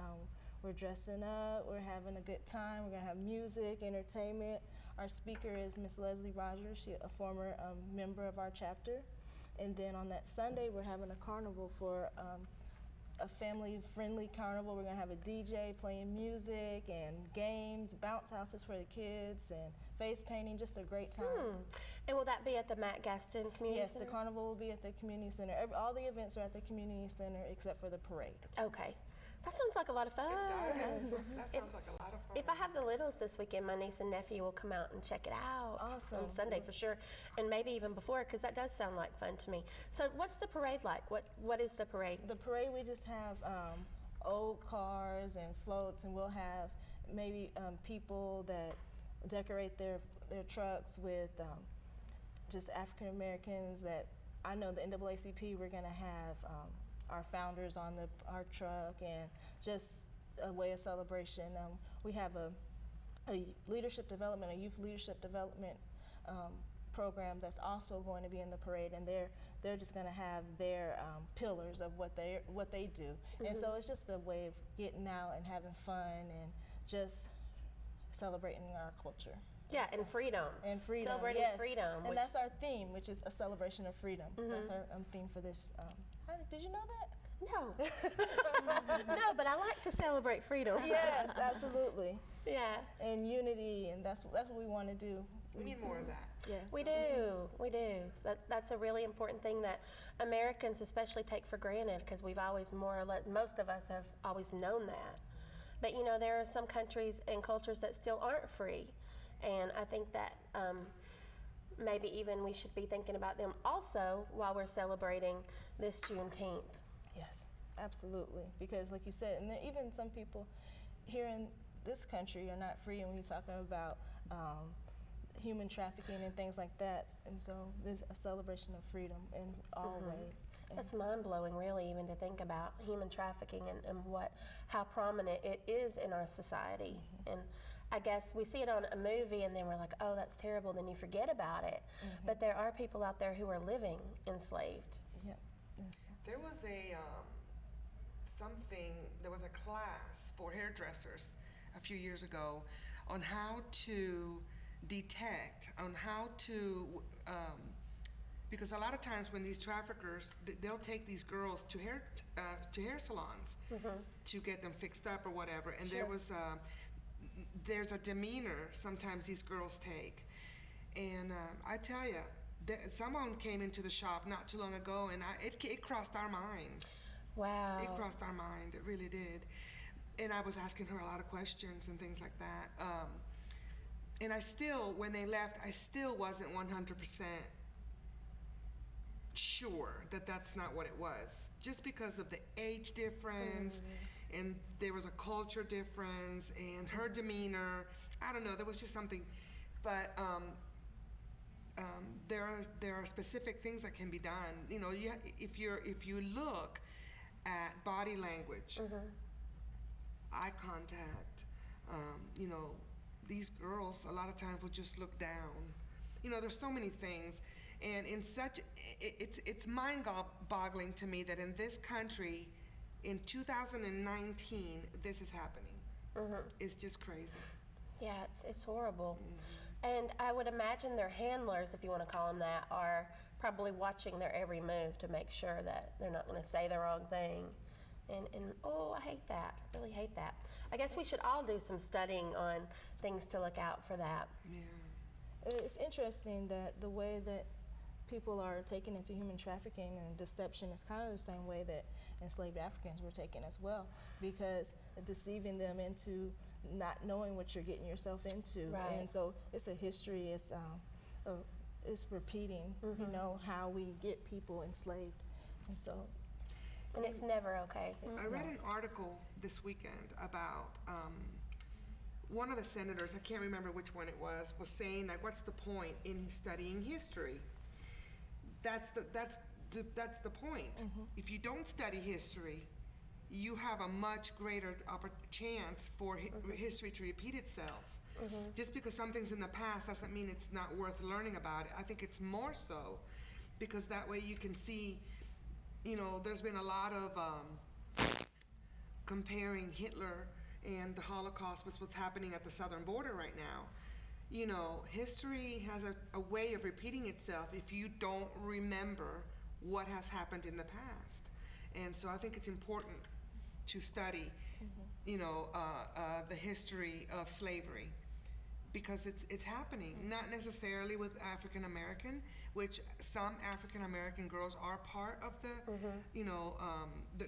we're dressing up, we're having a good time, we're gonna have music, entertainment. Our speaker is Miss Leslie Rogers, she's a former member of our chapter. And then on that Sunday, we're having a carnival for a family-friendly carnival. We're gonna have a DJ playing music and games, bounce houses for the kids, and face painting, just a great time. And will that be at the Matt Gaston Community Yes, Center? the carnival will be at the community center. All the events are at the community center except for the parade. Okay. That sounds like a lot of fun. That sounds like a lot of fun. If I have the littles this weekend, my niece and nephew will come out and check it out. Awesome. On Sunday for sure, and maybe even before, because that does sound like fun to me. So what's the parade like? What is the parade? The parade, we just have old cars and floats, and we'll have maybe people that decorate their trucks with just African Americans that I know the NAACP, we're gonna have our founders on our truck, and just a way of celebration. We have a leadership development, a youth leadership development program that's also going to be in the parade, and they're just going to have their pillars of what they do. And so it's just a way of getting out and having fun and just celebrating our culture. Yeah, and freedom. And freedom, Celebrating yes. freedom. And that's our theme, which is a celebration of freedom. That's our theme for this. Did you know that? No. No, but I like to celebrate freedom. Yes, absolutely. Yeah. And unity, and that's what we want to do. We need more of that. Yes. We do. That's a really important thing that Americans especially take for granted, because we've always more or less, most of us have always known that. But you know, there are some countries and cultures that still aren't free. And I think that maybe even we should be thinking about them also while we're celebrating this Juneteenth. Yes, absolutely. Because like you said, and then even some people here in this country are not free, and when you're talking about human trafficking and things like that. And so there's a celebration of freedom in all ways. That's mind-blowing, really, even to think about human trafficking and how prominent it is in our society. And I guess we see it on a movie and then we're like, oh, that's terrible, then you forget about it. But there are people out there who are living enslaved. Yep. Yes. There was there was a class for hairdressers a few years ago on how to detect, because a lot of times when these traffickers, they'll take these girls to hair salons to get them fixed up or whatever, and there's a demeanor sometimes these girls take, and I tell you, someone came into the shop not too long ago, and it crossed our mind. Wow. It crossed our mind, it really did. And I was asking her a lot of questions and things like that. And when they left, I still wasn't 100% sure that that's not what it was. Just because of the age difference, and there was a culture difference, and her demeanor, I don't know, there was just something. But there are specific things that can be done. You know, if you look at body language, eye contact, you know, these girls a lot of times will just look down. You know, there's so many things, and it's mind-boggling to me that in this country, in 2019, this is happening. It's just crazy. Yeah, it's horrible. And I would imagine their handlers, if you want to call them that, are probably watching their every move to make sure that they're not going to say the wrong thing. And I hate that. Really hate that. I guess we should all do some studying on things to look out for that. Yeah. It's interesting that the way that people are taken into human trafficking and deception is kind of the same way that enslaved Africans were taken as well, because deceiving them into not knowing what you're getting yourself into. Right. And so it's a history, it's repeating, you know, how we get people enslaved. And so. And it's never okay. I read an article this weekend about one of the senators, I can't remember which one it was saying like, what's the point in studying history? That's the point. If you don't study history, you have a much greater chance for history to repeat itself. Just because something's in the past doesn't mean it's not worth learning about it. I think it's more so because that way you can see, you know, there's been a lot of comparing Hitler and the Holocaust with what's happening at the southern border right now. You know, history has a way of repeating itself if you don't remember what has happened in the past. And so I think it's important to study, you know, the history of slavery, because it's happening, not necessarily with African American, which some African American girls are part of the, you know,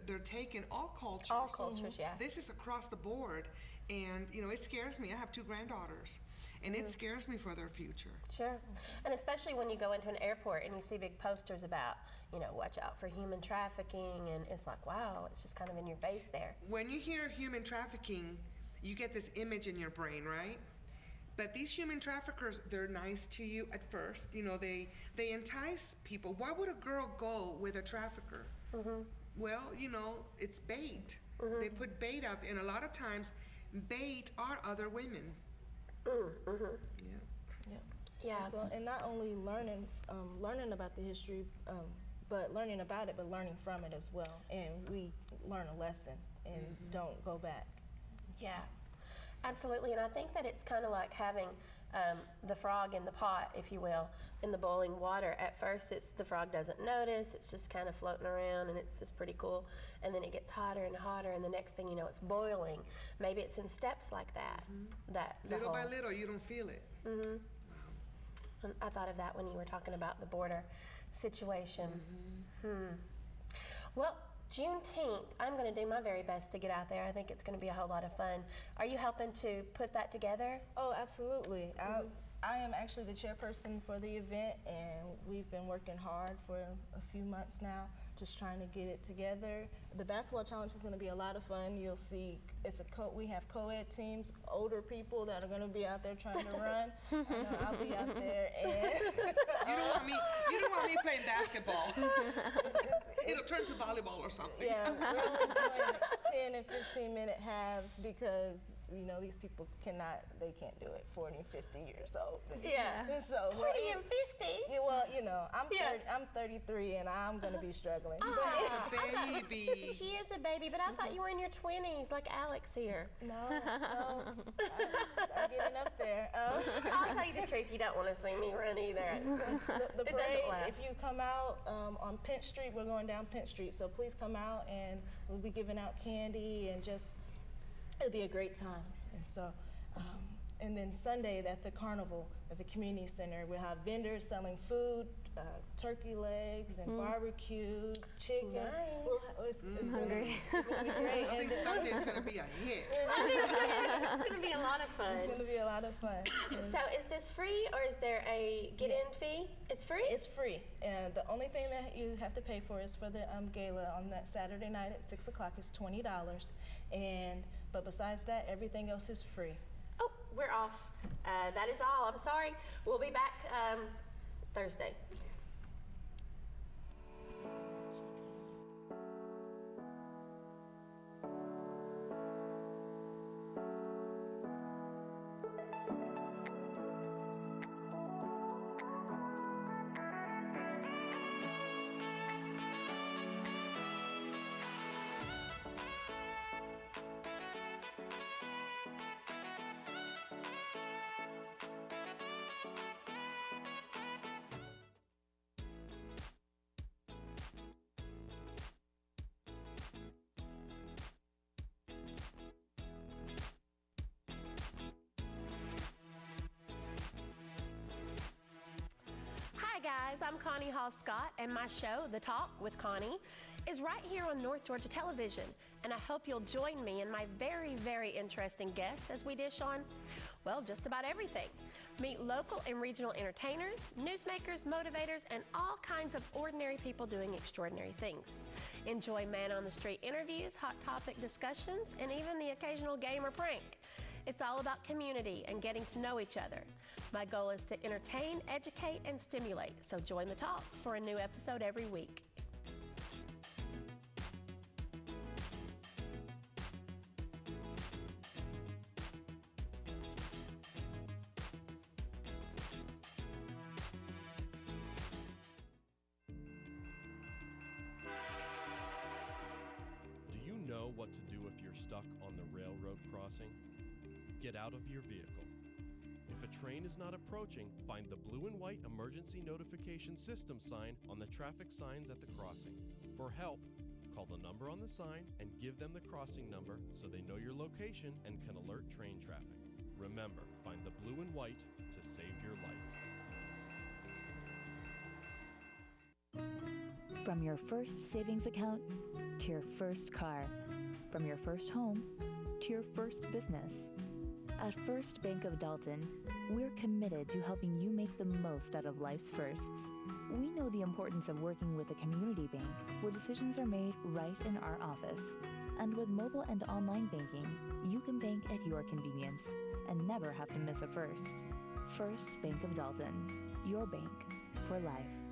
they're taking all cultures. All cultures, yeah. This is across the board, and you know, it scares me. I have 2 granddaughters, and it scares me for their future. Sure, and especially when you go into an airport and you see big posters about, you know, watch out for human trafficking, and it's like, wow, it's just kind of in your face there. When you hear human trafficking, you get this image in your brain, right? But these human traffickers, they're nice to you at first. You know, they entice people. Why would a girl go with a trafficker? Well, you know, it's bait. They put bait out there, and a lot of times, bait are other women. Yeah. So, and not only learning about the history, but learning about it, but learning from it as well. And we learn a lesson and don't go back. Yeah, absolutely. And I think that it's kind of like having the frog in the pot, if you will, in the boiling water. At first, the frog doesn't notice. It's just kind of floating around, and it's pretty cool. And then it gets hotter and hotter, and the next thing you know, it's boiling. Maybe it's in steps like that. Little by little, you don't feel it. And I thought of that when you were talking about the border situation. Well, Juneteenth, I'm going to do my very best to get out there. I think it's going to be a whole lot of fun. Are you helping to put that together? Oh, absolutely. I am actually the chairperson for the event, and we've been working hard for a few months now, just trying to get it together. The basketball challenge is going to be a lot of fun. You'll see we have co-ed teams, older people that are going to be out there trying to run. I know I'll be out there, and you don't want me playing basketball. It'll turn to volleyball or something. Yeah, we're only doing 10 and 15-minute halves because, you know, these people they can't do it 40 and 50 years old. Yeah. So 40 and 50? Yeah, well, you know, I'm 33 and I'm going to be struggling. Baby. She is a baby, but I thought you were in your 20s, like Alex here. No. I'm getting up there. I'll tell you the truth, you don't want to see me run either. The parade, if you come out on Pent Street, we're going down Pent Street, so please come out, and we'll be giving out candy, and it'll be a great time. And so, and then Sunday at the carnival at the community center, we'll have vendors selling food, turkey legs and barbecue, chicken. Nice. It's going to be great. I think Sunday's going to be a hit. It's going to be a lot of fun. It's going to be a lot of fun. So is this free, or is there a get-in fee? It's free? It's free. And the only thing that you have to pay for is for the gala on that Saturday night at 6 o'clock is $20. But besides that, everything else is free. Oh, we're off. That is all. I'm sorry. We'll be back Thursday. Hi guys, I'm Connie Hall Scott, and my show, The Talk with Connie, is right here on North Georgia Television. And I hope you'll join me and my very, very interesting guests as we dish on, well, just about everything. Meet local and regional entertainers, newsmakers, motivators, and all kinds of ordinary people doing extraordinary things. Enjoy man-on-the-street interviews, hot topic discussions, and even the occasional game or prank. It's all about community and getting to know each other. My goal is to entertain, educate, and stimulate, so join the talk for a new episode every week. Do you know what to do if you're stuck on the railroad crossing? Get out of your vehicle. If a train is not approaching, find the blue and white emergency notification system sign on the traffic signs at the crossing. For help, call the number on the sign and give them the crossing number so they know your location and can alert train traffic. Remember, find the blue and white to save your life. From your first savings account to your first car, from your first home to your first business. At First Bank of Dalton, we're committed to helping you make the most out of life's firsts. We know the importance of working with a community bank where decisions are made right in our office. And with mobile and online banking, you can bank at your convenience and never have to miss a first. First Bank of Dalton, your bank for life.